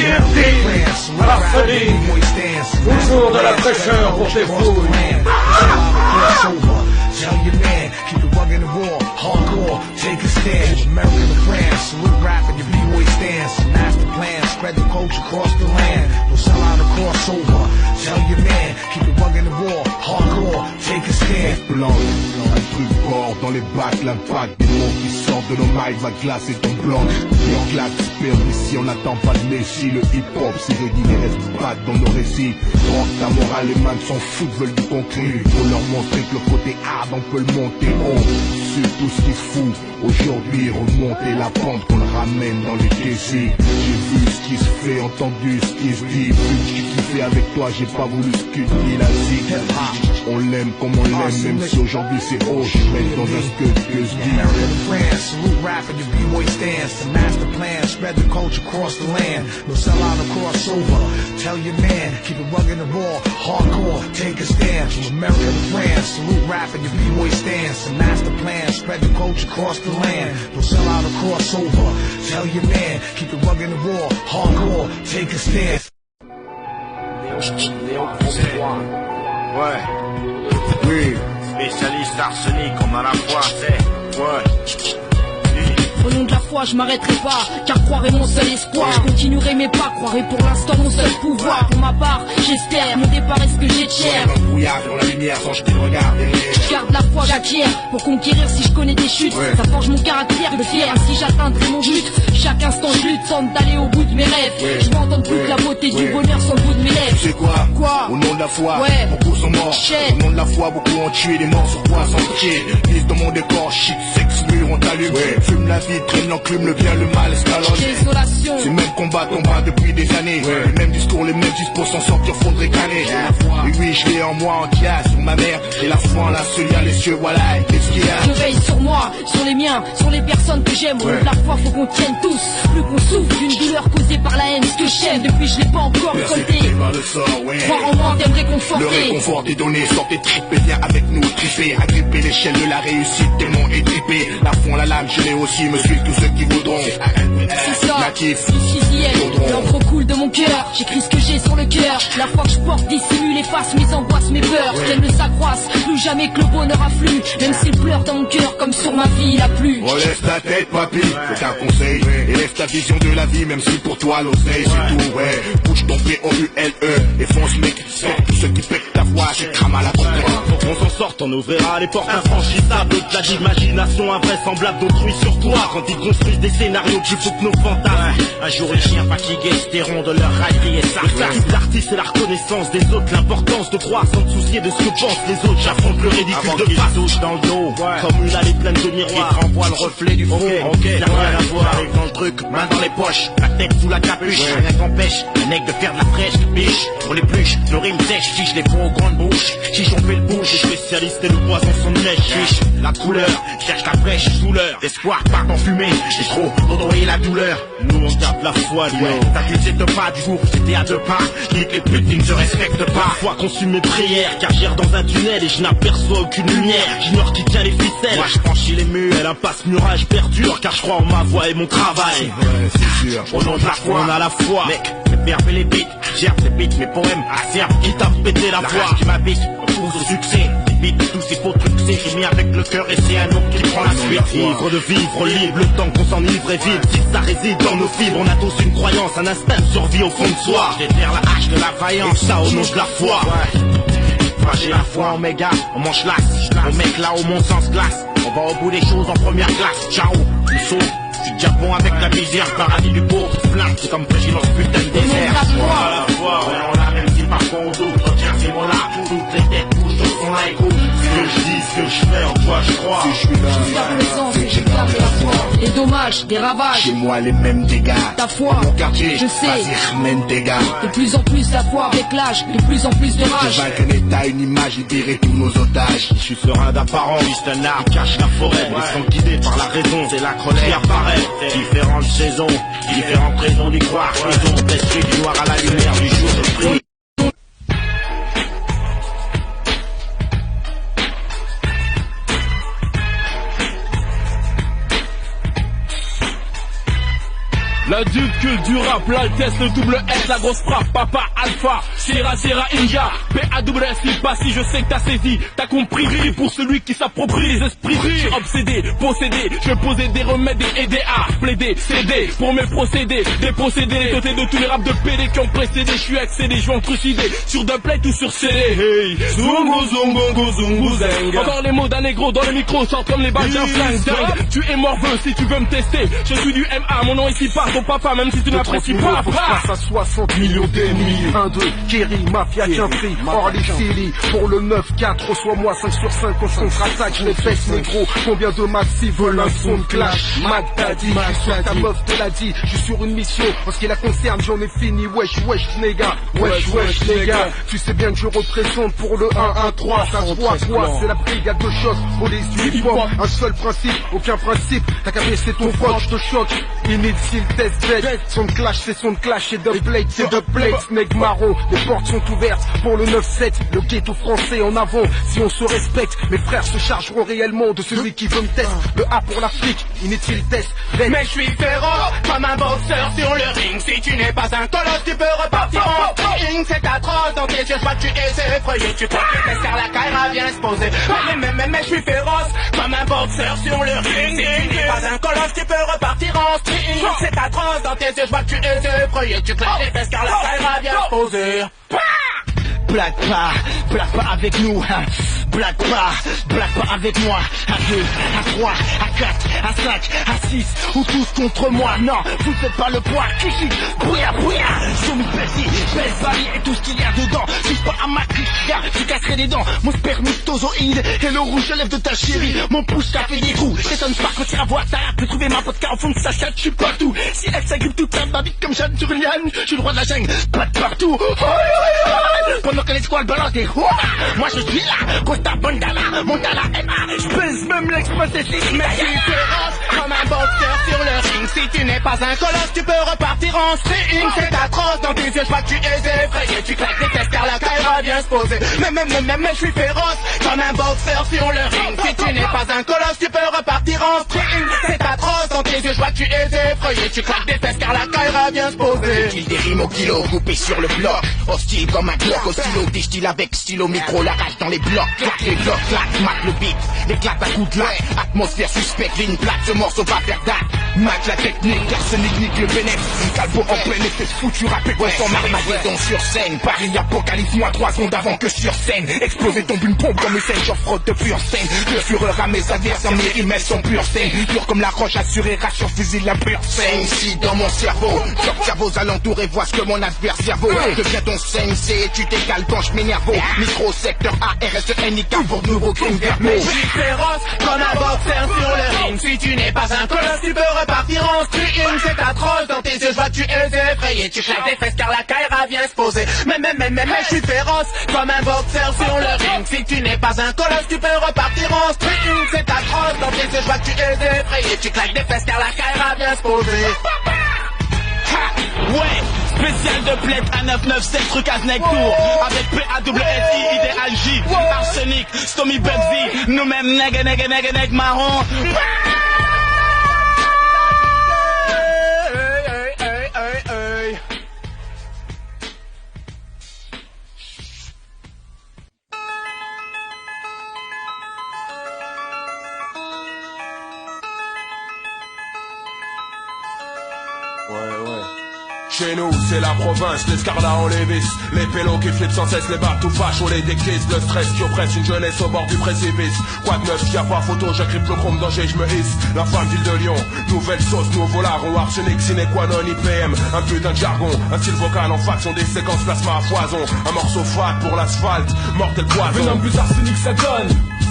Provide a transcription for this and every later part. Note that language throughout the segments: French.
TNT, Marcelin, toujours de la fraîcheur pour tes fouilles. Tell your man, keep it rugged and raw, hardcore, take a stand. American to France, salute rap and your B-boy stance. Master plan, spread the culture across the land. Don't sell out a crossover. Tell your man, keep it rugged and raw, hardcore, take a stand. Blanc, un truc fort dans les bacs, l'impact des mots qui sortent de nos mailles va glacer ton blanc. Et en claque, perdre ici, on n'attend pas de messie. Le hip-hop, c'est rédigé, reste pas dans nos récits. Rock, ta morale, les mains s'en foutent, veulent du conclu. Faut leur montrer que le côté hard, on peut le monter haut. C'est tout ce qui se fout. Aujourd'hui, remonter la pente qu'on le ramène dans les DC. J'ai vu ce qui se fait, entendu ce qui se dit. Vu que j'ai kiffé avec toi, j'ai pas voulu ce que dit la zik. On l'aime comme on l'aime, même si aujourd'hui c'est haut. Je mets dans un scud que je dis. American to France, salute rap and your B-boy stance. The master plan, spread the culture across the land. No sell out or crossover. Tell your man, keep it rugged and raw, hardcore, take a stand. From America to France, salute rap and your B-boy stance. The master plan, spread the culture across the land. No sell out or crossover. Tell your man, keep it rugged and raw, hardcore, take a stand. Ouais. Oui. Spécialiste arsenic, on a la foi, c'est. Ouais. Au nom de la foi, je m'arrêterai pas, car croire est mon seul espoir. Je continuerai mes pas, croire est pour l'instant mon seul pouvoir. Pour ma part, j'espère, mon départ est ce que j'ai de cher. Dans le brouillard, dans la lumière, sans jeter le regard derrière. Je garde la foi, j'acquiers, pour conquérir si je connais des chutes. Ouais. Ça forge mon caractère de fier, ainsi j'atteindrai mon but. Chaque instant je lutte, tente d'aller au bout de mes rêves. Ouais. Je m'entends toute la beauté du Ouais. bonheur sur le bout de mes lèvres. Tu sais quoi? Quoi? Au nom de la foi, Ouais. beaucoup sont morts. Shit. Au nom de la foi, beaucoup ont tué des morts sur quoi sans pied. Vise dans mon décor, shit, sexe, mur, on t'allume. Fume la vie, traîne l'enclume, le bien, le mal, escalade. Désolation. C'est le même combat, combat depuis des années. Les mêmes discours, les mêmes disques pour s'en sortir, fondre et caner. Et oui, je l'ai en moi, en kias, sur ma mère. Et la foi en la seule, y'a les cieux, voilà, qu'est-ce qu'il y a? Je veille sur moi, sur les miens, sur les personnes que j'aime. Au nom de la foi, faut qu'on tienne tous. Plus qu'on souffre d'une douleur causée par la haine. Ce que j'aime, depuis je l'ai pas encore récolté. Par le sort, ouais. Croire en moi, t'aimes Le réconforter. réconfort est donné, sortez tripez, viens avec nous, tripez, agripper l'échelle de la réussite, tellement étripé. La foi, la lame, je l'ai aussi, me suivent tous ceux qui voudront. C'est ça, Natif. l'encre coule de mon cœur. J'écris ce que j'ai sur le cœur. La foi que je porte dissimule, efface mes angoisses, mes peurs. Qu'elles ne s'accroissent, plus jamais que le bonheur afflue. Même s'il pleure dans mon cœur, comme sur ma vie, il a plu. Relève ta tête, papy, c'est un conseil. Élève ta vision de la vie, même si pour toi l'oseille, c'est tout, ouais. Bouge ton P-O-U-L-E, et fonce, mec. Sort tous ceux qui pètent ta voix, c'est crame à la pompe. On s'en sort, on ouvrira les portes infranchissables. Au-delà d'imagination invraisemblable d'autrui sur toi. Quand ils construisent des scénarios qui foutent nos fantasmes. Un jour les chiens fatigués se tairont de leur raillerie et ça. Le statut de l'artiste c'est la reconnaissance des autres. L'importance de croire sans te soucier de ce que pensent les autres. J'affronte le ridicule avant de face. Touche dans le dos, comme une allée pleine de miroirs. Qui te renvoie le reflet du fond. Ok, y'a rien à voir. Arrive dans le truc, main dans les poches. La tête sous la capuche, rien qu'empêche. Les mecs de faire de la fraîche, biche. On l'épluche, nos rimes sèches, fiche les faux aux grandes bouches. Si j'en fais le bouche, les spécialistes et le poison sont de neige. Chiche, la couleur, cherche la fraîche douleur. L'espoir part en fumée, j'ai trop d'envoyer la douleur. Nous on garde la foi, ouais. T'accusé de pas du jour, c'était à deux pas. Nique les putes qui ne se respectent pas. Foi consume mes prières, car j'erre dans un tunnel et je n'aperçois aucune lumière. J'ignore qui tient les ficelles. Moi je franchis les murs, elle impasse murage perdure, car je crois en ma voix et mon travail. Ouais, c'est sûr. Au nom de la foi, on a la foi. Mec, mes verbes et les beats, j'herbe les beats, mes poèmes, acerbe qui t'a pété la foi. Qui m'habite, pousse au succès. Tous ces faux trucs, c'est mis avec le cœur et c'est un autre qui prend la suite. Ivre de vivre libre, le temps qu'on s'enivre est vide. Si ça réside dans nos fibres, on a tous une croyance, un instinct de survie au fond de soi. Déterre la hache de la vaillance, et ça au nom de la foi. Moi j'ai la foi en méga, on mange l'as. On mec là où mon sens glace. On va au bout des choses en première classe. Ciao, on saute. Je suis déjà bon avec la misère, paradis du pauvre. Plein, c'est comme Brigitte dans ce putain de désert. Voilà la foi, on l'a même si parfois on doute. Retiens ces mots-là, toutes les têtes bougent, d'autres sont là, écoute. Ce que je dis, ce que je fais, en toi je crois. Si je suis là, Je garde le sens et je garde la foi. Les dommages, des ravages, chez moi les mêmes dégâts. ta foi, Mon quartier, je sais. vas-y, ramène tes gars. De plus en plus la foi avec l'âge, de plus en plus de Je rage. vaincre un état, une image, libérer tous nos otages. Je suis serein d'apparence, c'est un arbre qui cache la forêt. Ils sont guidés par la raison, c'est la colère qui apparaît. Différentes saisons, différentes raisons d'y croire. Raison d'esprit du noir à la lumière du jour, je prie. La duque du rap, l'altesse, le double S, la grosse frappe, papa alpha, Sierra India, PAWS, pas si je sais que t'as saisi, t'as compris, pour celui qui s'approprie les esprits, je suis obsédé, possédé, je posais des remèdes et aider à plaider, céder, pour mes procédés, des procédés, dotés de tous les raps de PD qui ont précédé, je suis excédé, je vais en trucider, sur deux plates ou sur CD, hey, zungu zungu zungu zeng. Encore les mots d'un négro dans le micro, sortent comme les balles d'un flingue, tu es morveux si tu veux me tester, je suis du MA, mon nom ici part ton papa, même si tu n'apprécies pas, face à 60 millions d'ennemis, 1-2, Kerry, Mafia, Quinfri, Orly, Silly, pour le 9-4, reçois-moi 5 sur 5, on se contre-attaque, je les baisse négro, combien de massifs veulent un son de clash, Mac Daddy, ta meuf te l'a dit, je suis sur une mission, en ce qui la concerne, j'en ai fini, wesh, néga, wesh, néga, tu sais bien que je représente pour le 1-1-3, ça se voit quoi, c'est la brigade de choc, pour les uniformes, un seul principe, aucun principe, t'as qu'à baisser ton froc, je te choque, inutile test bête, son de clash, c'est son de clash, et de plate, c'est de plate, snake marron, les portes sont ouvertes, pour le 9-7, le ghetto français en avant, si on se respecte, mes frères se chargeront réellement de celui qui veut me tester, le A pour l'Afrique, inutile test bête. Mais je suis féroce, comme un boxeur sur le ring, si tu n'es pas un colosse, tu peux repartir en ring, c'est atroce, dans tes yeux, je vois que tu es effrayé, tu crois que tes car la caïra vient se poser, mais je suis féroce, comme un boxeur sur le ring, si tu n'es pas un colosse, tu peux repartir en string, c'est atroce, dans tes yeux, je vois que tu es effrayé, tu claques tes fesses car la caïra vient se poser. Blague pas avec nous, hein. Blague pas avec moi. À 2, à 3, à 4, à 5, à 6, ou tous contre moi. Non, vous faites pas le poids, kiki, brouillard, Zombie Pepsi, Belle et tout ce qu'il y a dedans. Touche pas à ma clique, tu casserais des dents. Mon spermatozoïde et le rouge à lèvres de ta chérie. Mon pouce t'a fait des trous, t'étonnes pas quand tu la vois. T'as pu trouver ma vodka au fond de sa chatte, je suis partout. Si elle s'agrippe toute ma vie comme Jeanne sur une liane, je suis le roi de la jungle, pas de partout. Pendant que les squales balancent des moi je suis là, Costa Bandala, Montala, Emma, je pèse même l'express des six, mais tu es féroce, comme un boxeur sur le ring, si tu n'es pas un colosse, tu peux repartir en string, c'est atroce, dans tes yeux, je vois que tu es effrayé, tu claques tes fesses car la caïra vient se poser, mais je suis féroce, comme un boxeur sur le ring, si tu n'es pas un colosse, tu peux repartir en string, c'est atroce, dans tes yeux, je vois que tu es effrayé, tu claques tes fesses car la caïra vient se poser. Kill des rimes au kilo, coupé sur le bloc, hostile comme un Glock, au stylo, des styles avec stylo, micro, la rage dans les blocs, claque les blocs, claque, mat le beat, l'éclate à coups de lac, atmosphère suspecte, ligne plate, ce morceau va faire date, mat la technique, arsenic, nique le bénéfice, calbo en plein effet, foutu rappé, ouais, sans Armageddon sur scène, Paris apocalypse, moi 3 secondes avant que sur scène, exploser tombe une pompe comme une scène, j'offre de pure scène, le fureur à mes adversaires, mes rimes elles sont pure scène, dur comme la roche assurée, rassure fusil la pure scène, si dans mon cerveau, j'observe vos alentours et vois ce que mon adversaire vaut, deviens ton sensei, tu t'écales quand je m'énerve, micro secteur ARSENIK pour de nouveaux crimes verbaux. Je suis féroce, comme un boxeur sur le ring, si tu n'es pas un colosse, tu peux repartir en string, c'est atroce, dans tes yeux, je vois que tu es effrayé, tu claques tes fesses car la caïra vient se poser, mais je suis féroce, comme un boxeur sur le ring, si tu n'es pas un colosse, tu peux repartir en string, c'est atroce, dans tes yeux, je vois que tu es effrayé, tu claques tes fesses car la caïra vient se poser. Ouais, spécial de plaide à 997 truc à Snake Tour avec PAWSI, Idéal J, Arsenic, Stomy Bugsy, nous-mêmes nègre marron. Chez nous, c'est la province, l'escarlat en lévis, les pélos qui flippent sans cesse, les barres tout fâchent, les décrises, le stress qui oppresse une jeunesse au bord du précipice. Quoi de neuf, y'a pas photo, j'agrippe le chrome danger, je me hisse. La femme ville de Lyon, nouvelle sauce, nouveau larron, arsenic, sine qua non, IPM, un putain de jargon, un style vocal en faction, des séquences plasma à foison, un morceau fat pour l'asphalte, mortel poison. Venom plus arsenic, ça donne.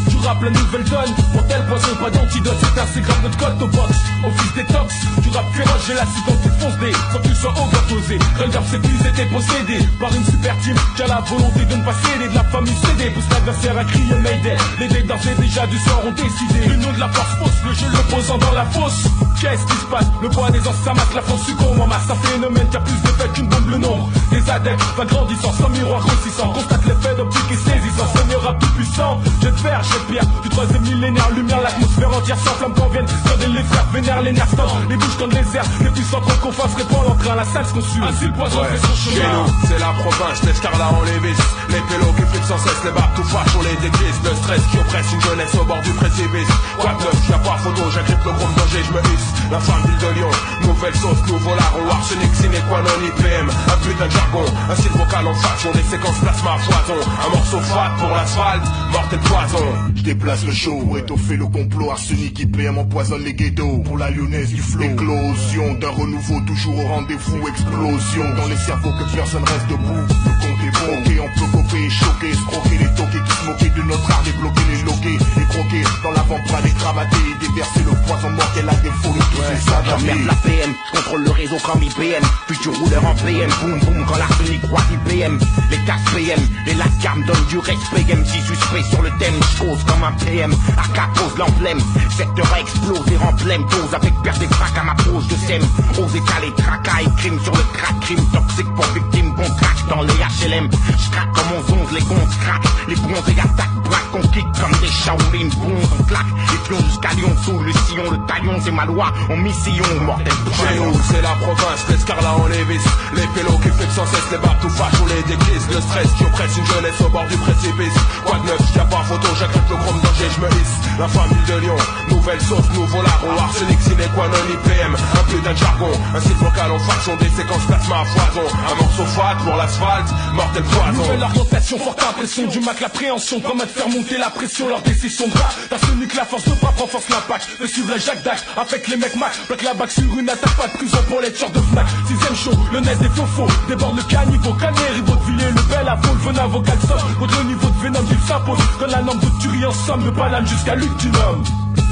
Tu rappes la nouvelle donne, pour tel poison, pas d'antidote, c'est grave notre code au box, office détox, tu rappes féroce, j'ai la dans tes fonces des, sans que tu sois overdosé, Run c'est plus été possédé, par une super team, qui a la volonté de ne pas céder, de la famille cédée, pousse l'adversaire à crier Mayday, les dés dansés déjà du soir ont décidé, le nom de la force fausse, le jeu l'opposant dans la fosse, qu'est-ce qui se passe, le poids des ans ça masse, la France succombe, en masse, un phénomène qui a plus d'effet qu'une bombe, le nombre, des adeptes, va grandissant, sans miroir grossissant, constate l'effet d'optique et saisissant, seigneur à tout puissante. J'ai de fer, j'ai pierre, du troisième millénaire, lumière, l'atmosphère entière s'enflamme quand viennent. Quand les frères vénèrent, les nerfs tendent, les bouches tendent les airs, les puissants qu'on qu'on fasse répond l'entrain, la salle se consume. Ainsi le poison fait son chemin. Chez nous, c'est la province, l'escarlat en lévis. Les pélos qui flippent sans cesse, les barres tout fâches, on les déguise. Le stress qui oppresse une jeunesse au bord du précipice. Quoi de neuf, y'a pas photo, j'agrippe le groupe danger, je me hisse. La femme ville de Lyon, nouvelle sauce, nouveau larron, arsenic, sine qua non IPM. Un putain de jargon, un style vocal en faction, des séquences plasma à foison. Un morceau fat pour l'asphalte, mortel poison. Je déplace le show, étoffer le complot, arsenic IPM empoisonne les ghettos. Pour la lyonnaise du flow, éclosion d'un renouveau toujours au rendez-vous, explosion dans les cerveaux que personne reste debout. Le compte est bon, ok, on peut copier, choquer, escroquer les toqués qui se moquaient de notre art, débloquer les loqués, les croquer dans l'avant-bras, les cravater et déverser le poison mortel à défaut de tous ces adamés. J'emmerde la PM, contrôle le réseau comme IBM, futur rouleur en PM, boum boum quand l'arsenic croise IBM. Les casse PM, les lascams donnent du respect, MC suspect sur le thème, j'cause comme un PM, AK pose l'emblème, secteur a explosé, emblème, dose avec perte des fracs à ma pose de sème, ose étaler, tracas et crime sur le crack, crime toxique pour victime, bon crack dans les HLM, j'craque comme 11-11, les gonzes craquent, les bronzés attaquent, braquent, on kick comme des Shaolin, bronze, on claque, les pions jusqu'à Lyon, sous le sillon, le taillon, c'est ma loi, en mission, mortel Chez nous, c'est la province, l'escarlat en lévis. Les pélos qui flippent sans cesse, les barres tout fâches, on les déguise. Le stress qui oppresse une jeunesse au bord du précipice. Quoi de neuf, y'a pas photo, j'agrippe le chrome danger, je me hisse. La famille de Lyon, nouvelle sauce, nouveau larron, arsenic, sine qua non IPM. Un putain de jargon, un style vocal en faction, des séquences plasma à foison. Un morceau fat pour l'asphalte, mortel poison. Nouvelle orientation, forte impression du Mac, l'appréhension, comment te faire monter la pression, leur décision de rap. D'arsenic, la force de frappe renforce l'impact. Le suivre Jacques Dac, avec les mecs Mac, bloque la bague sur une attaque, pas de prison pour les tueurs de Fnac. Sixième show, le nez des faux déborde le caniveau, canet, ribot de Villers, le bel avou, le venin vocal somme. Contre le niveau de Venom, il s'impose, dans la norme de tuerie en somme, de banane jusqu'à Luctinum.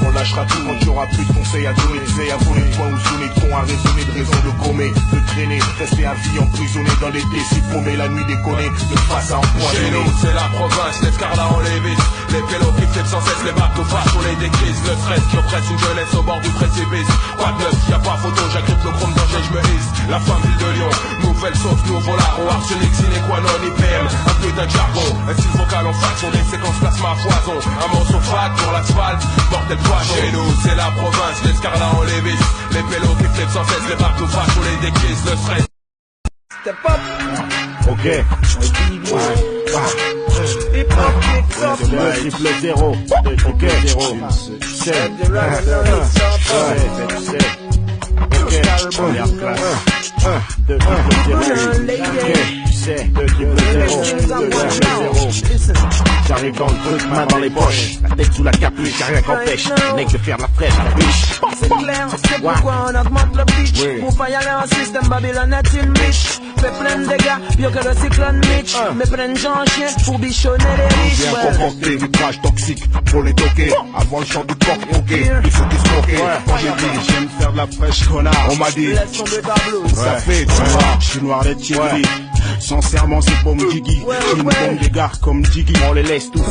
On lâchera tout quand il y aura plus de conseils à donner, c'est à voler de points ou sonner de cons, à raisonner de raisons de gommer, de traîner, rester à vie emprisonné dans les décès, paumé la nuit déconner, de face à empoisonner. Chez nous, c'est la province, l'escarlat en lévis. Les pélos qui flippent sans cesse, les bateaux fâches, on les décrise. Le stress qui oppresse une jeunesse au bord du précipice. Quoi de neuf, y'a pas photo, j'agrippe le chrome danger, je me hisse. La femme ville de Lyon, nouvelle sauce, nouveau larron, arsenic, sine qua non IPM. Un putain de jargon, un style vocal en faction, des séquences plasma à foison. Un morceau fat pour l'asphalte, mortel poison. Chez nous, c'est la province, l'escarlat en lévis. Les pélos qui flippent sans cesse, les bateaux fâches, on les décrise. Le stress. Step up. Ok. Triple 0. Ok. 0. 7. Ok. Première classe. 2 triple 0. Ok. Tu sais. 2 triple 0. J'arrive dans le truc, main dans les poches. La tête sous la capuche, y'a rien qu'empêche. Mec de faire la fraîche, la biche. C'est clair, c'est pourquoi on augmente le pitch. Pour pas y aller en système, Babylone est-il riche. Fait plein de dégâts, pire que le cyclone Mitch. Mais plein de gens chiens pour bichonner les riches. Viens confronter du trash toxique pour les toquer. Avant le chant du porc poqué, ils se disloqués. Quand j'ai dit, j'aime faire de la fraîche connard, on m'a dit, laisse tomber tableau. ça fait, tu vois, je suis noir les tigris. Sincèrement, c'est bombe Diggy. Une bombe des gars comme Diggy. On les laisse tous.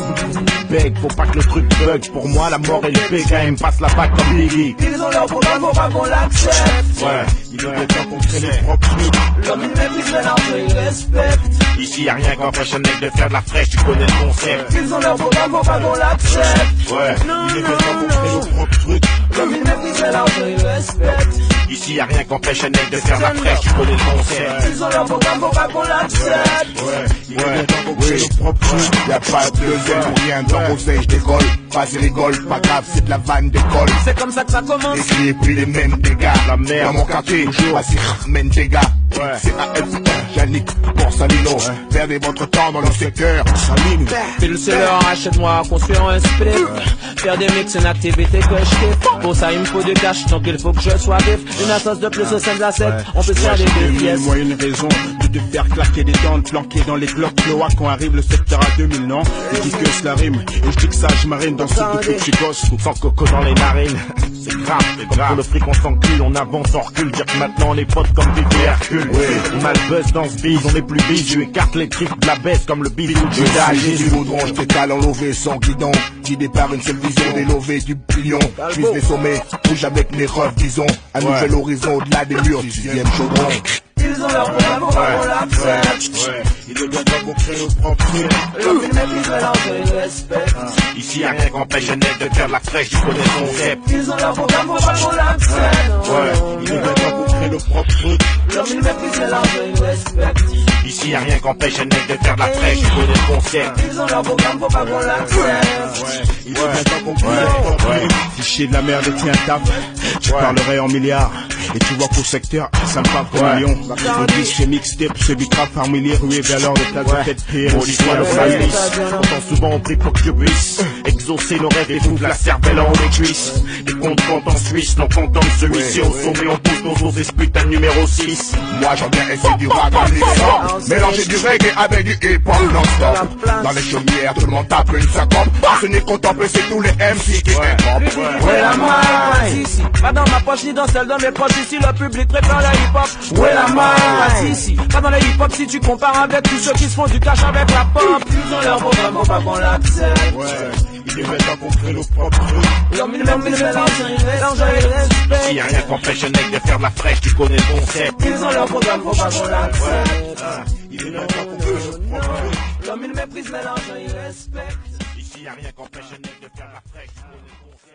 Beg, faut pas que le truc bug. Pour moi, la mort et le PKM passe la bague comme Biggie. Ils ont leur programme, faut pas qu'on l'accepte. Ouais, Il veut être qu'on crée les propres trucs. L'homme il méprise le large, il respecte. Ici y'a rien qu'empêche un mec de faire de la fraîche, tu connais le concept. Ils ont leur programme, faut pas qu'on l'accepte. Ouais, Il veut être qu'on crée nos propres trucs. L'homme il méprise le large, il respecte. ici y'a rien qu'empêche un mec de faire de la fraîche, tu connais le concept. Ils ont leur programme, faut pas qu'on l'accepte. Y'a pas de deuxième ou rien dans conseil, je décolle. Pas y rigole, pas grave, c'est de la vanne d'école. C'est comme ça que ça commence. Et puis les mêmes dégâts. La merde. Dans mon quartier, vas-y, mène tes gars. C'est AF, Yannick, pour Salino. Perdez votre temps dans le secteur. Salino. Puis le seller, achète-moi, construire un split. Faire des mix, une activité que je kiffe. Pour ça, il me faut du cash, donc il faut que je sois vif. Une assoce de plus au sein de la secte, on peut se faire des pièces. Moi une raison de te faire claquer des dents, de planquer dans les glocks cloaques quand arrive le secteur à 2000 non. Il dit que cela rime, et je dis que ça je marine dans ce depuis que je gosse. Sans coco dans les narines, c'est grave, pour le fric on s'encule, on avance, on recule. Dire que maintenant on est potes comme des Hercule. On a le buzz dans ce bise, on est plus bise. Tu écartes les tricks de la baisse comme le bisou du J'ai du vaudron, je t'étale en lové sans guidon. Guidé par une seule vision, des lovés du pillion. Puisse des sommets, bouge avec mes refs, disons. Un nouvel horizon au-delà des murs, 6e chaudron. Ils Ils ont leur programme, faut pas qu'on l'accepte. Il ne doit pas qu'on crée nos propres trucs. L'homme il méprise, mélange et il respecte. Ici y'a rien qu'empêche un net de faire la fraîche, tu connais son concept. Ils ont leur programme, faut pas qu'on l'accepte. Il ne doit pas qu'on crée nos propres trucs. L'homme il méprise, mélange et il respecte. Ici y'a rien qu'empêche un net de faire la fraîche, tu connais le concept. Ils ont leur programme, faut pas qu'on l'accepte. Il ne doit pas qu'on crée nos propres trucs. Fichier de la merde et tiens taf. Tu parlerais en milliards. Et tu vois qu'au secteur, ça me parle comme un lion. On dit chez mixtape, c'est du trap familier, rué vers l'or de place de tête pire. Au l'histoire de Paris. Pourtant souvent on prie pour que je puisse exaucer nos rêves et foutre la cervelle en les cuisses. Des comptes en Suisse, non content de celui-ci au sommet, on pousse nos os, putain numéro 6. Moi j'en viens et c'est du rap en licence. Mélanger du reggae avec du hip-hop non-stop. Dans les chaumières, tout le monde tape une sacope. Ce n'est contemplé, c'est tous les MC qui hip-hop. Où est la maille? Ici, pas dans ma poche ni dans celle de mes poches. Ici le public préfère le hip-hop. Où est la maille? Ici, pas dans le hip-hop si tu compares avec tous ceux qui se font du cash avec la pop. Ils ont leur programme, faut pas qu'on l'accepte. Il ne veut pas qu'on crée nos propres trucs. L'homme il mélange et il respecte. Il y a rien qu'empêche un mec de faire de la fraîche, tu connais le concept. Ils ont leur programme, faut pas qu'on l'accepte. Il ne veut pas qu'on crée nos propres trucs. L'homme il méprise, mélange et il respecte. Ici y a rien qu'empêche un mec de faire de la fraîche, tu connais le concept.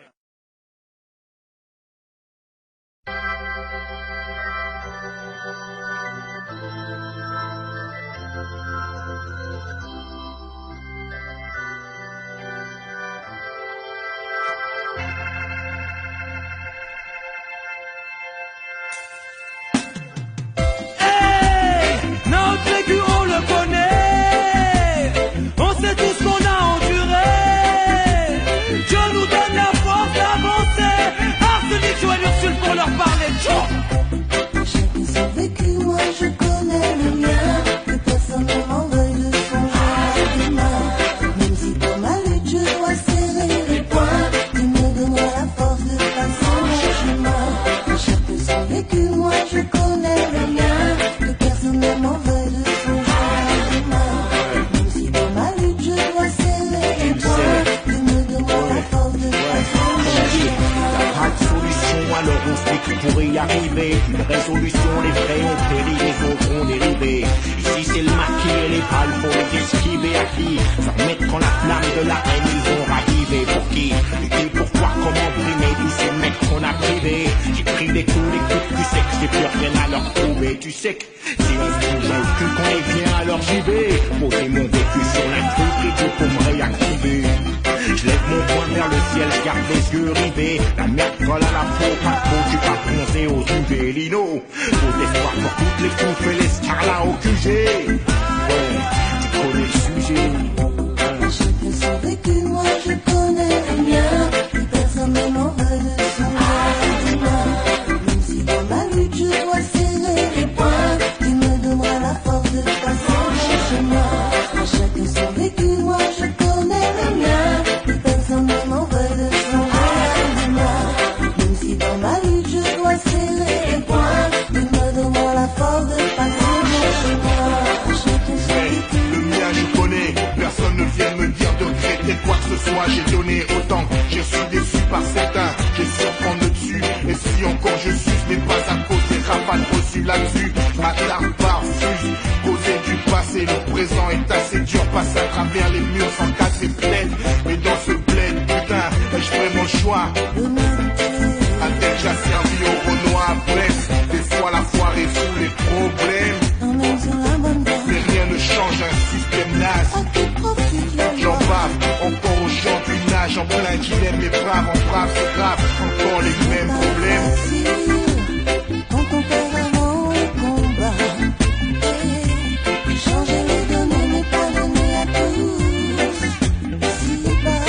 Pour y arriver, une résolution, les vrais ont péri, les autres ont dérivé. Ici c'est le maquis et les balles pour les esquiver à qui faire mettre quand la flamme de la haine ils ont ravivé. Pour qui lutter, pourquoi, comment brimer tous ces mecs qu'on a privés. J'ai pris des coups du sec, j'ai plus rien à leur prouver. Tu sais que si on se bouge le cul quand ils viennent alors j'y vais. Poser mon vécu sur l'intrus, Dieu pour me réactiver. Je lève mon poing vers le ciel, je garde les yeux rivés. La merde colle à la peau, pas trop, tu pas bronzé aux UV. Lino, faut espoir pour toutes les coups et les scarlats au QG. Ouais, tu connais le sujet. Chacun son vécu, moi je connais le mien. Plus personne ne m'en veut de son lendemain. Même si dans ma lutte je dois serrer les poings, tu me donneras la force de passer mon chemin. Chacun son vécu, moi je connais le mien. Plus personne ne m'en veut de son lendemain. Même si dans ma lutte je dois serrer les poings, tu me donneras la force de passer mon chemin. Chacun son vécu. Le mien je connais, personne ne vient me dire de regretter quoi que ce soit. J'ai donné autant, je suis déçu par certains, j'ai su en prendre le dessus. Et si encore je suis, ce n'est pas à cause des rafales reçues là-dessus. Attarde par fuse, causer du passé, le présent est assez dur. Passer à travers les murs sans casser bled. Mais dans ce bled, putain, ai-je vraiment le choix? A-t-elle déjà servi au Renoir à Brest? Des fois la foire est sous les problèmes. Mais rien ne change, un système naze. J'en bave encore aux gens du nage, en plein dilemme, les braves en braves, c'est grave, encore les mêmes problèmes. Quand on perd vraiment le combat, changer les données n'est pas donné à tous. Si bas,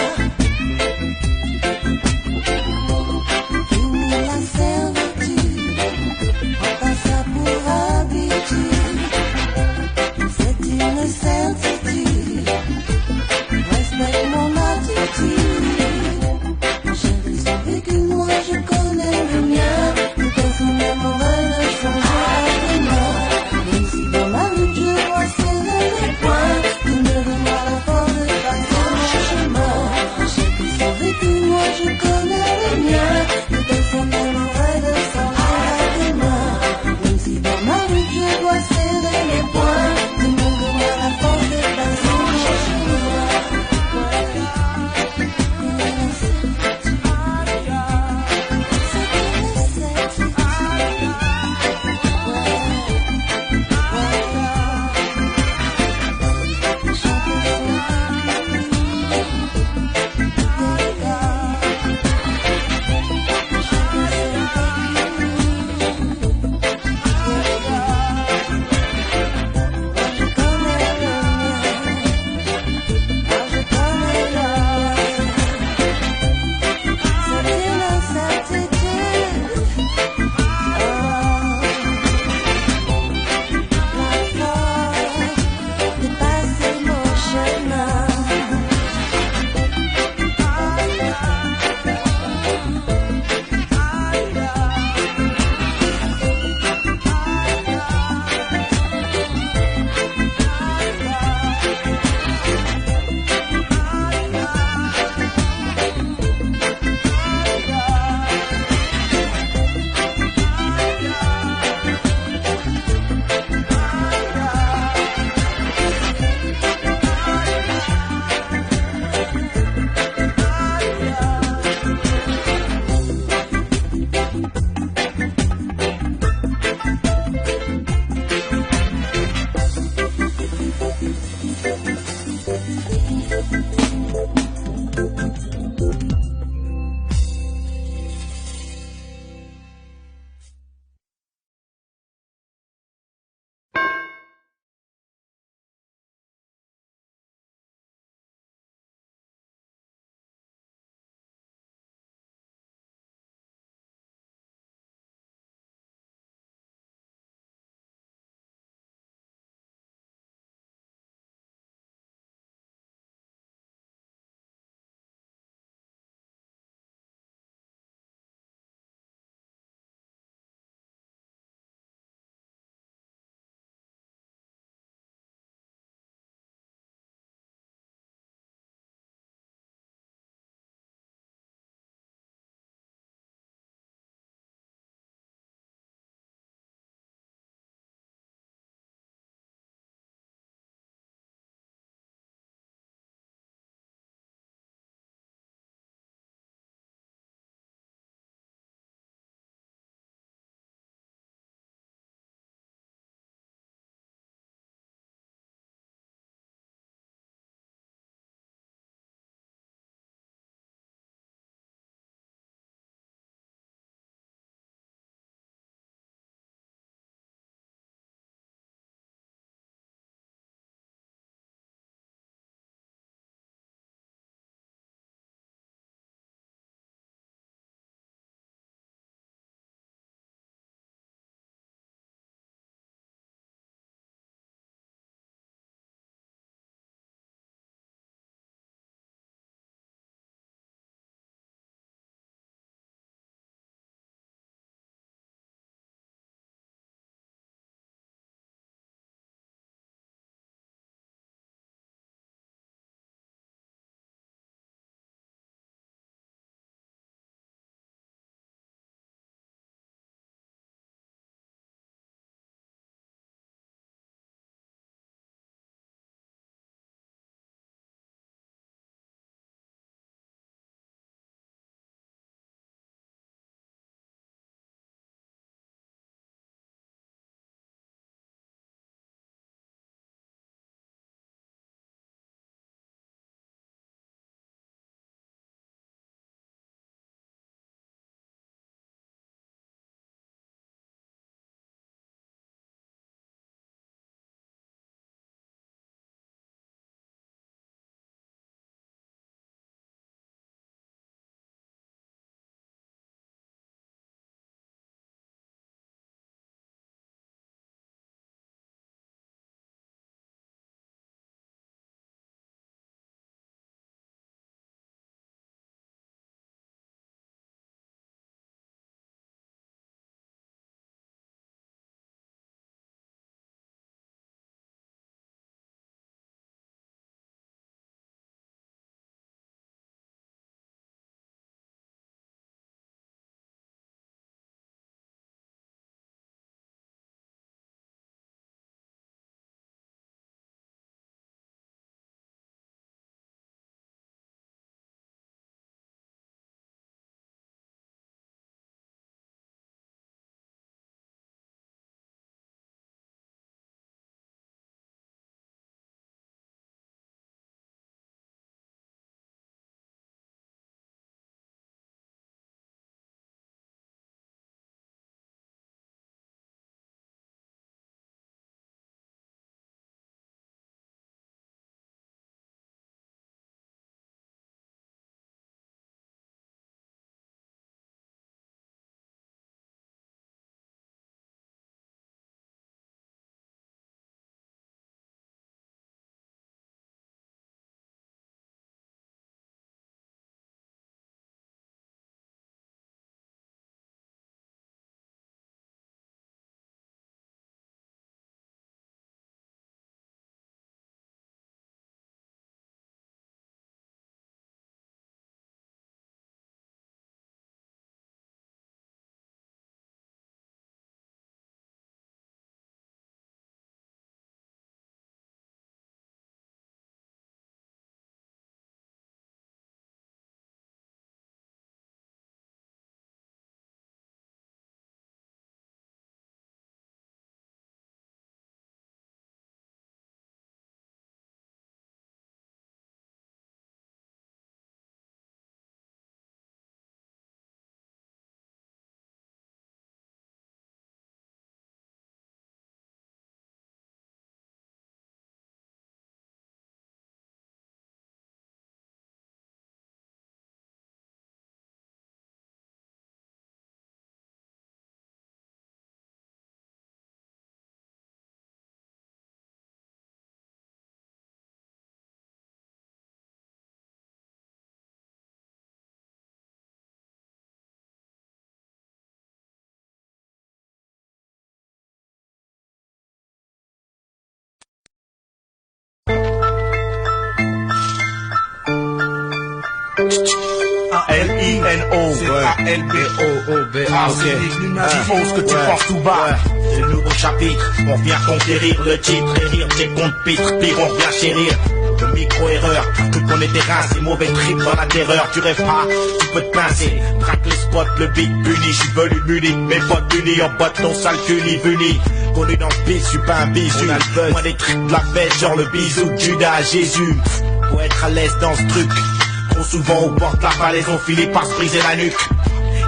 L-I-N-O, A-L-B-O-O-B-A. Tu fonces que tu penses tout bas. C'est le nouveau chapitre, on vient conquérir le titre et rire tes comptes pitres, pire on vient chérir. De micro-erreurs, tout qu'on était rincé, mauvais trip dans la terreur, tu rêves pas, tu peux te pincer. Traque les spots, le beat puni, j'suis venu muni, mes potes unis en botte, ton sale cul ni vuni. Connu dans le bis, j'suis pas un bisu. Moi des tripes de la fête, genre le bisou de Judas à Jésus. Faut être à l'aise dans ce truc. Trop souvent au bord de la falaise, on finit par se briser la nuque.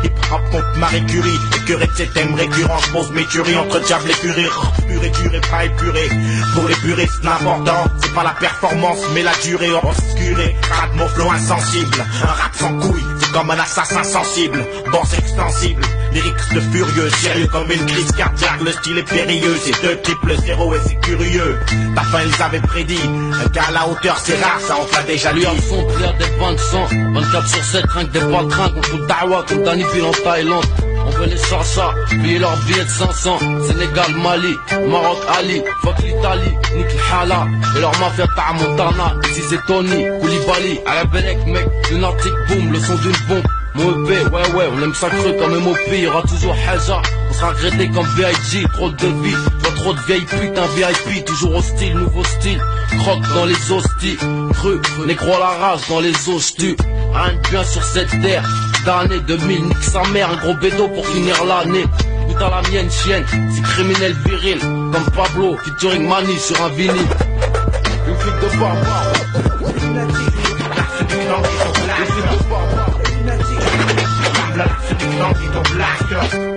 Hip-hop contre Marie Curie, écœuré de ces thèmes récurrents, j'pose mes tueries entre diable et furie. Purée, durée, pas épurée. Pour les puristes, l'important, c'est pas la performance, mais la durée obscurée. Rate mon flow insensible, un rap sans couilles, c'est comme un assassin sensible. Bosse extensible, lyrics de furieux, sérieux comme une crise cardiaque, le style est périlleux, c'est 2 triples 0 et c'est curieux. Ta fin ils avaient prédit, un gars à la hauteur c'est rare, ça on t'a déjà dit. Lui en fond, il y a des bancs de sang, 24 sur 7, rien que des baltringues, on fout dawa comme Danny Bill en Thaïlande. On veut les chacha, payer leur billet de 500. Sénégal, Mali, Maroc, Ali, fuck l'Italie, nique l'Hala. Et leur mafia ta Montana, ici c'est Tony, Koulibaly, à la Belek mec, lunatique boom, le son d'une bombe. Mon EP, ouais, on aime ça creux comme MOP, y'aura toujours Haja. On sera regretté comme VIG, trop de vie, vois trop de vieilles putes, un VIP, toujours hostile, nouveau style. Croque dans les hosties, creux, négro à la rage dans les os, tu. Rien de bien sur cette terre, d'année 2000, nique sa mère, un gros bédo pour finir l'année. But à la mienne, chienne, c'est criminel viril, comme Pablo, featuring Mani sur un vinyle. Une fille de barbare.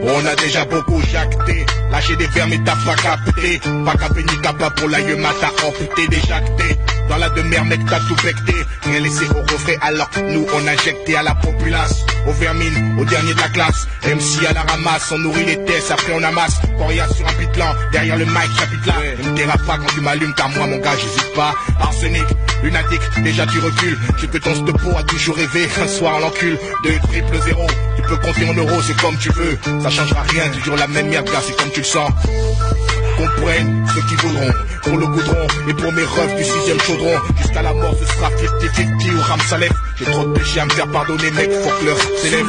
On a déjà beaucoup jacté, lâché des verres mais t'as pas capté. Pas capé ni capable pour l'aïeux t'as amputé, déjacté. Dans la demeure mec t'as tout becté. Rien laissé au reflet alors que nous on injecté à la populace. Aux vermines, au dernier de la classe. MC à la ramasse, on nourrit les tests, après on amasse. Coria sur un pitlan, derrière le mic j'habite là. Ne me diras pas quand tu m'allumes car moi mon gars j'hésite pas. Arsenic, lunatique, déjà tu recules. J'ai que ton stopo a toujours rêvé, un soir on l'encule. 2 triple 0, tu peux compter en euros, c'est comme tu veux. Ça changera rien, toujours la même merde gars, c'est comme tu le sens. Comprennent ceux qui voudront, pour le goudron et pour mes refs du 6ème chaudron. Jusqu'à la mort ce sera 50-50 ou Ram Salef. J'ai trop de péchés à me faire pardonner mec, faut que l'heure s'élève.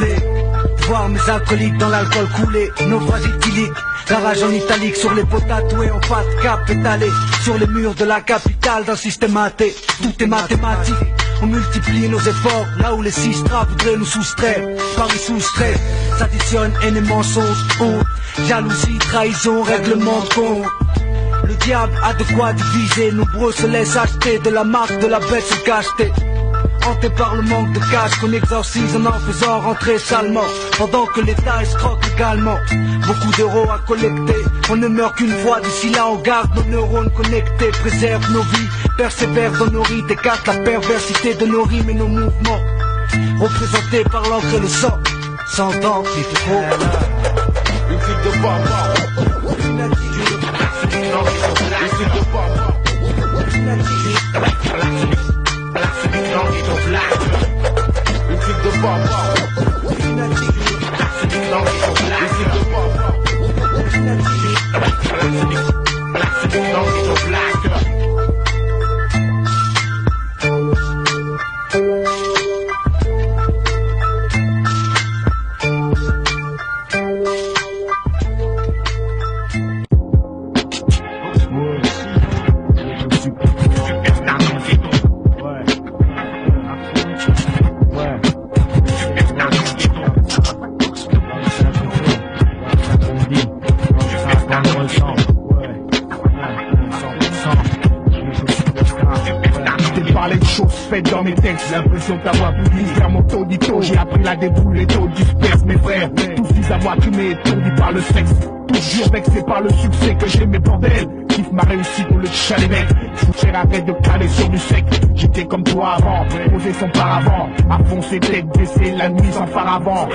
Voir mes acolytes dans l'alcool coulé, naufrage éthylique, la rage en italique, sur les pots tatoués en pâte cap étalé, sur les murs de la capitale d'un système athée, tout est mathématique. On multiplie nos efforts, là où les sistras voudraient nous soustraire. Paris soustrait, s'additionne haine et mensonge, honte, jalousie, trahison, règlement de compte. Le diable a de quoi diviser, nombreux se laissent acheter, de la marque de la bête se cacheter. Hanté par le manque de cash qu'on exorcise en faisant rentrer salement, pendant que l'État escroque également. Beaucoup d'euros à collecter, on ne meurt qu'une fois, d'ici là on garde nos neurones connectés. Préserve nos vies, persévère dans nos rites, écarte la perversité de nos rimes et nos mouvements. Représentés par l'encre et le sang, sans dents ni trop. Une fille de barbare. Dans mes textes, l'impression d'avoir voulu faire mon taudito. J'ai appris la déboule, les taux dispersent mes frères. Tous disent à moi tu m'es étourdi par le sexe. Toujours vexé par le succès que j'ai mes bordels. Kiffe ma réussite ou le chalet mec. Foucher arrête de caler sur du sec. J'étais comme toi avant, posé son paravent. À fond ses têtes baissées, la nuit sans phare avant.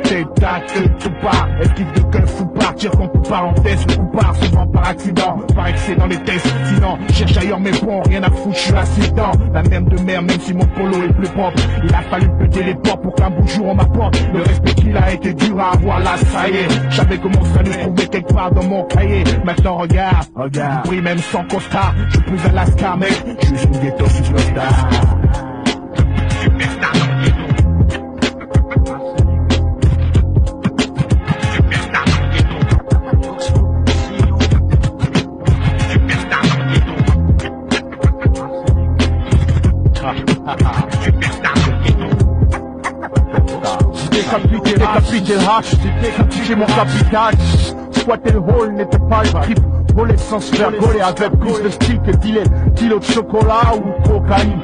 Tête à queue, tout part. Esquive de keuf ou partir contre parenthèse. Le coup part souvent par accident, par excès dans les tests. Sinon, cherche ailleurs mes ponts, rien à foutre, je suis assistant. La même de mer, même si mon polo est plus propre. Il a fallu péter les portes pour qu'un beau jour on m'apporte. Le respect qu'il a été dur à avoir, là ça y est. J'avais comment ça nous trouvait quelque part dans mon cahier. Maintenant regarde, du bruit même sans constat. Je suis plus un lascar mec, je suis une ghetto superstar. Décapité le hache, j'ai décapité mon capital. Squatter le hall n'était pas le trip. Voler sans se faire gauler avec plus de style que dealer kilo de chocolat ou de cocaïne.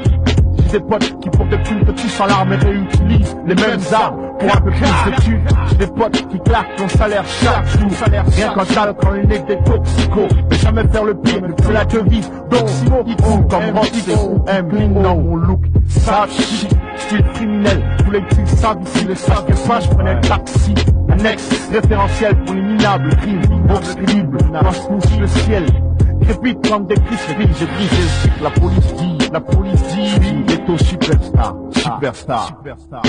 J'ai des potes qui pour des plus petits sans l'arme et réutilisent les mêmes armes pour un peu plus de thunes. J'ai des potes qui claquent ton salaire chaque jour. Rien qu'en salle quand il n'est que des toxicos. Mais jamais faire le pire, c'est la devise. Donc il trouve comme Roxy ou M. Non, mon look, ça shit. Style criminel, tous les petits savent ici le savent que moi je prenais le taxi. Annexe, référentiel pour les minables crimes, bourse crédible, quand je touche le ciel. Crépite comme des cristalles, j'ai brisé le cycle, la police dit, ghetto superstar, superstar, superstar.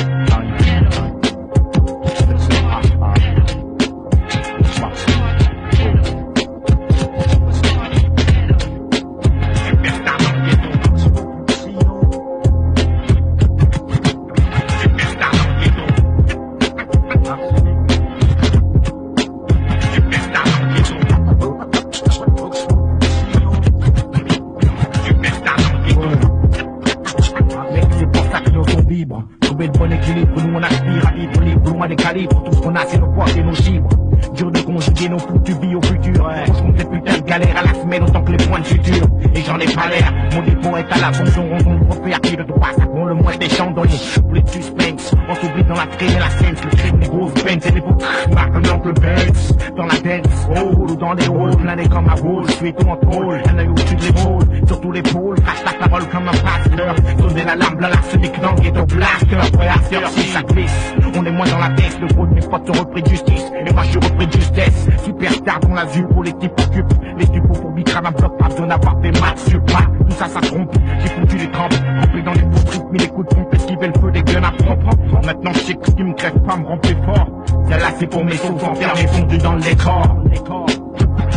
Trouver le bon équilibre, nous on aspire à vivre libre, loin des calibres, tout ce qu'on a c'est nos poids et nos gibres. Dur de conjuguer nos foutues vies au futur. On se compte les putains de galères à la semaine autant que les points de suture. Et j'en ai pas l'air, mon dépôt est à la fonction, on profère qui de droit, ça prend le moins des chandeliers. Plus de suspense, on s'oublie dans la crème et la scène, le crime des grosses benz et les beaux marques comme l'oncle Benz. Dans la dance, ou dans les halls, plané comme un rôle, suis tout en tôle, un œil au-dessus de l'épaule, sur tous les pôles, cache la parole comme un pasteur. Sonner l'alarme, blanc l'arsenic dans le ghetto blaster. Ouais, after, si ça glisse, on est moins dans la tête, le gros de mes potes sont repris de justice, et moi je suis repris de justesse. Superstar dans la vue pour les types occupent, les types pour bicrame un bloc, pas besoin d'avoir des maths sur pas, tout ça ça trompe, j'ai foutu les trempes, remplis dans les faux trips, mis les coups de pompe, esquiver le feu des guns à pompe. Maintenant je sais que ce qui me crève pas me rend plus fort, celle-là c'est pour mes sauts enfermés fondus dans le décor.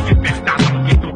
Superstar dans le ghetto.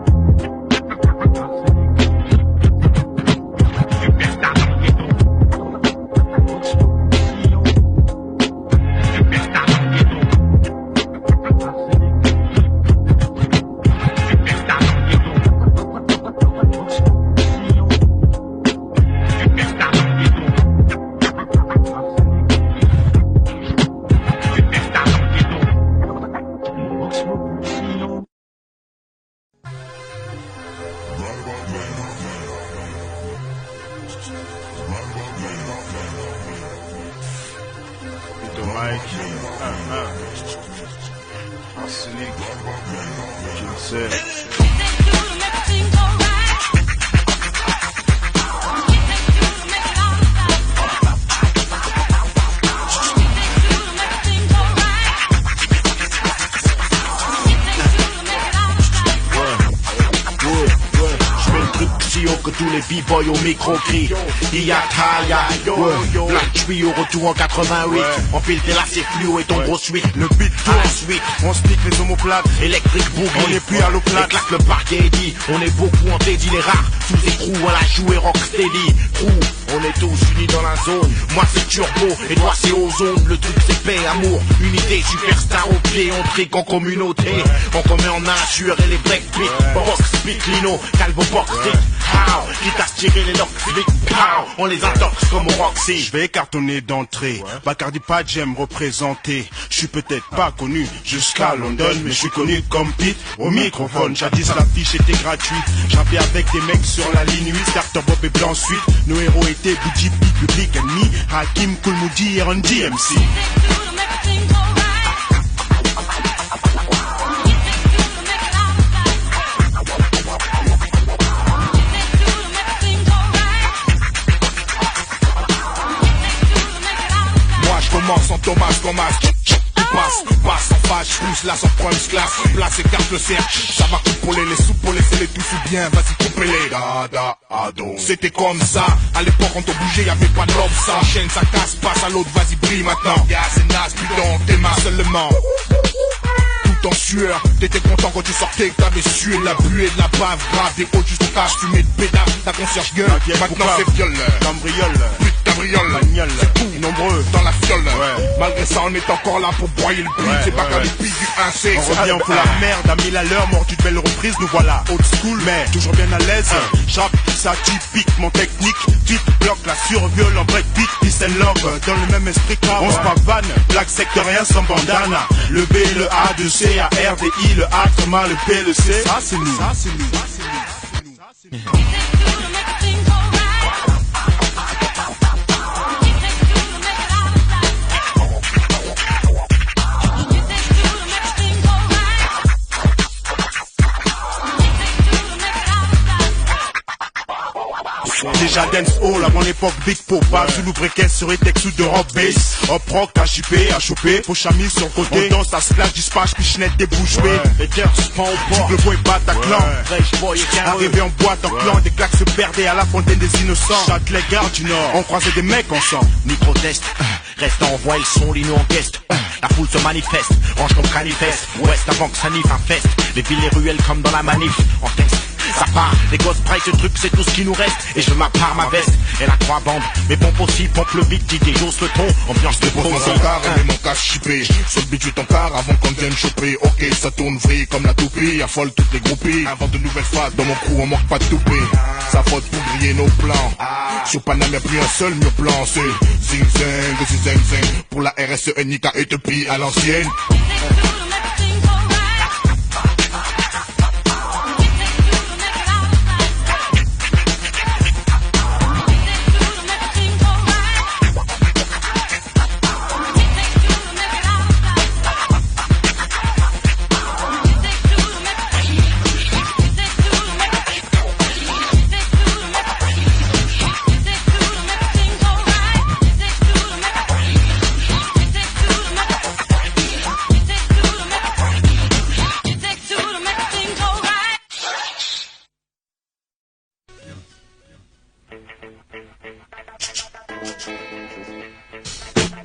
Que tous les b-boys au micro crient Iyataya, Black Tree au retour en 88. Enfile tes lacets fluo et ton gros suite. Le beat tourne ensuite, on speak les omoplates. Électrique boogie, on est plus à l'eau plate. Claque le parquet et dit, on est beaucoup en Teddy. Les rares, sous écrou, à la jouer rocksteady. Crew, on est tous unis dans la zone. Moi c'est turbo et toi c'est ozone. Le truc c'est paix, amour, unité, superstar au pied. On trique en communauté, on commet en nature et les breakbeats. Box, beat, lino, calvo, box, stick. Quitte à se tirer les locks, on les intoxe comme au Roxy. Je vais cartonner d'entrée, Bacardi Pat j'aime représenter. Je suis peut-être pas connu jusqu'à London, mais je suis connu comme Pete au microphone. Jadis la fiche était gratuite, j'appelais avec des mecs sur la ligne 8. Starter Bob et Blanc Suite, nos héros étaient BGP, Public Enemy, Hakim, Kool Moody et Run DMC. Sans Thomas, passe en fâche, plus là sans prendre classe, place écarte le cercle, ça va couper les sous pour laisser les tout sous bien, vas-y coupez-les, dada, ado. C'était comme ça, à l'époque quand on bougeait y'avait pas de love, ça enchaîne, ça casse, passe à l'autre, vas-y brille maintenant, gars c'est naze, putain, t'es ma seulement. Tout en sueur, t'étais content quand tu sortais, que t'avais sué de la buée, de la bave, grave, des pots juste au cash, fumé de pédale, ta concierge gueule, maintenant c'est violeur, cambrioleur, putain cambriole. C'est tout, nombreux dans la fiole. Malgré ça, on est encore là pour broyer le beat. C'est pas qu'un du 1C. On revient pour la merde, à 1000 à l'heure, mort d'une belle reprise. Nous voilà, old school, mais toujours bien à l'aise. J'rappe ça typiquement technique. Beat bloc, la surviolent breakbeat, peace and love. Dans le même esprit qu'avant. On se pavane, black sectorien sans bandana. Le B, le A, le C, A, R, D, I, le A, le le P, le C. Ça c'est nous. Ça c'est nous. Ça c'est nous. Déjà dance hall avant l'époque Big Popa, Zulu Breakers sur les textes de rock bass. Hop rock, HIP, à choper, poche à sur le côté. On danse à slash, dispatch, pichenette, des bouches bées. Les terres se font au port. Double boy, Bataclan. Arrivé en boîte, en clan, des claques se perdaient à la fontaine des innocents. Châtelet, Gare du Nord, on croisait des mecs ensemble. Ni proteste, reste en voix, ils sont l'ino en guest. La foule se manifeste, range ton canifeste. Ouest avant que ça niffe un fest. Les villes et ruelles comme dans la manif, en test. Ça part, les gosses price, ce truc c'est tout ce qui nous reste. Et je ma part ma veste, et la croix bande. Mais pompe aussi, pompe le beat, DJ, j'ose le ton. Ambiance de pose mon car et mon cash chippé. Sur le beat, ton car avant qu'on vienne choper. Ok, ça tourne vrille comme la toupie. Affole toutes les groupies. Invente de nouvelles phases, dans mon crew on manque pas de toupie. Ça faute pour griller nos plans. Sur Paname y'a plus un seul mieux plan. C'est zing zing, zing zing. Pour la RSE, Nika et Tepi à l'ancienne.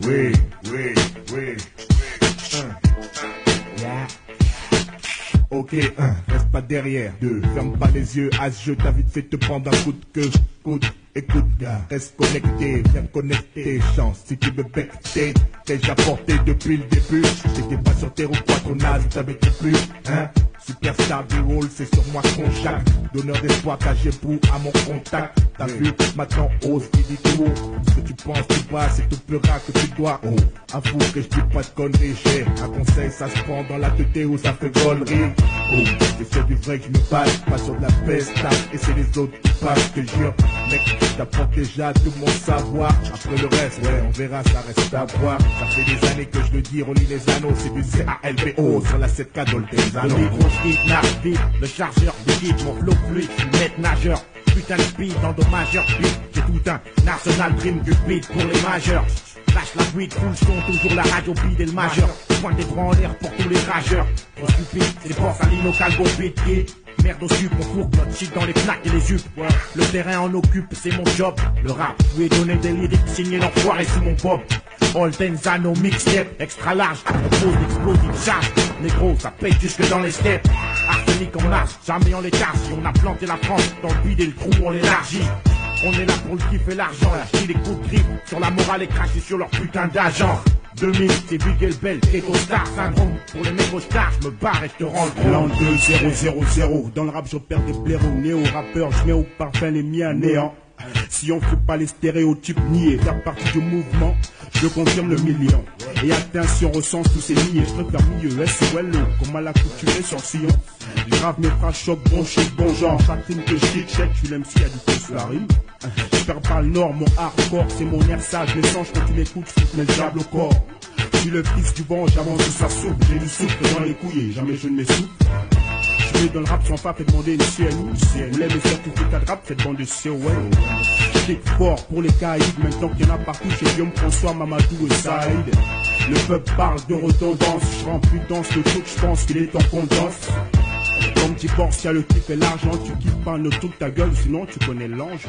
Oui. Ok, reste pas derrière. 2, ferme pas les yeux, je t'invite fait te prendre un coup de queue. Écoute, gars, reste connecté, viens connecter tes chances. Si tu me becques, t'es déjà porté depuis le début. J'étais pas sur terre ou quoi, ton âge, t'avais-tu plus, hein? Superstar du rôle, c'est sur moi qu'on chaque. Donneur d'espoir, cagé pour à mon contact. T'as vu, maintenant ose, qui dit tout haut. Ce que tu penses, tu vois, c'est tout plus rare que tu dois. Oh, avoue que je dis pas de conneries, j'ai un conseil, ça se prend dans la tête où ça fait gollerie. Oh, c'est sur du vrai que je me base, pas sur de la peste, et c'est les autres qui passent, que jure. Mec, j'apporte déjà tout mon savoir. Après le reste, ouais, on verra, ça reste à voir. Ça fait des années que je le dis, relis les anneaux, c'est du CALBO sur la 7K Doltezano. Le micro kidnappe vite, le chargeur bigit, mon flow fluide, je suis maître nageur. Putain de speed, endommageur, beat, j'ai tout un arsenal dream du beat pour les majeurs. Lâche la buite, full son, toujours la radio bide et le majeur. Pointe des bras en l'air pour tous les rageurs. Trop stupide, c'est les forces à l'inocal, go beat, merde au sup, on fourgue notre shit dans les plaques et les jupes. Le terrain en occupe, c'est mon job. Le rap, je lui ai donné des lyrics signés l'enfoiré sous mon pop. Oltenzano, mixtape, extra large, pose d'explosif, charge. Négro, ça pète jusque dans les steppes. Arsenic en marche, jamais on les casse. Si on a planté la France, dans le vide et le trou, on l'élargit. On est là pour le kiff et l'argent, lâcher les coups de griffe sur la morale et cracher sur leur putain d'agent. 2000, c'est Big et Bell, Ghetto Star Syndrome. Pour les mecs au star, je me barre et je te rends le gros. L'an 2000, dans le rap je perds des blaireaux. Néo-rappeur, je mets au parfum les miens néant. Si on fait pas les stéréotypes niés, faire partie du mouvement, je confirme le million. Et attention, on recense tous ces niais. Je préfère milieu S-O-L-O, comme à l'accoutumée sur le sillon. Je grave mes phrases choc, bon shit, bon genre. Chaque rime que je check, je suis l'MC, y'a du pouce la rime. Je perds pas le nord, mon hardcore, c'est mon air sage. Les sangs, quand tu m'écoutes, je foute mes diables au corps. Je suis le fils du vent, j'avance de sa soupe. J'ai du soupe dans les couilles, jamais je ne m'essoupe. Je suis dans le rap sans pas, fait demander une CNI. Vous l'avez certificat de rap, faites demander COL. J'étais fort pour les Caraïbes, maintenant qu'il y en a partout chez Guillaume, François, Mamadou et Saïd. Le peuple parle de redondance, je rends plus dense le truc, je pense qu'il est en condense. Comme tu penses qu'il y a le kiff et l'argent, tu kiffes pas ne toute ta gueule, sinon tu connais l'ange.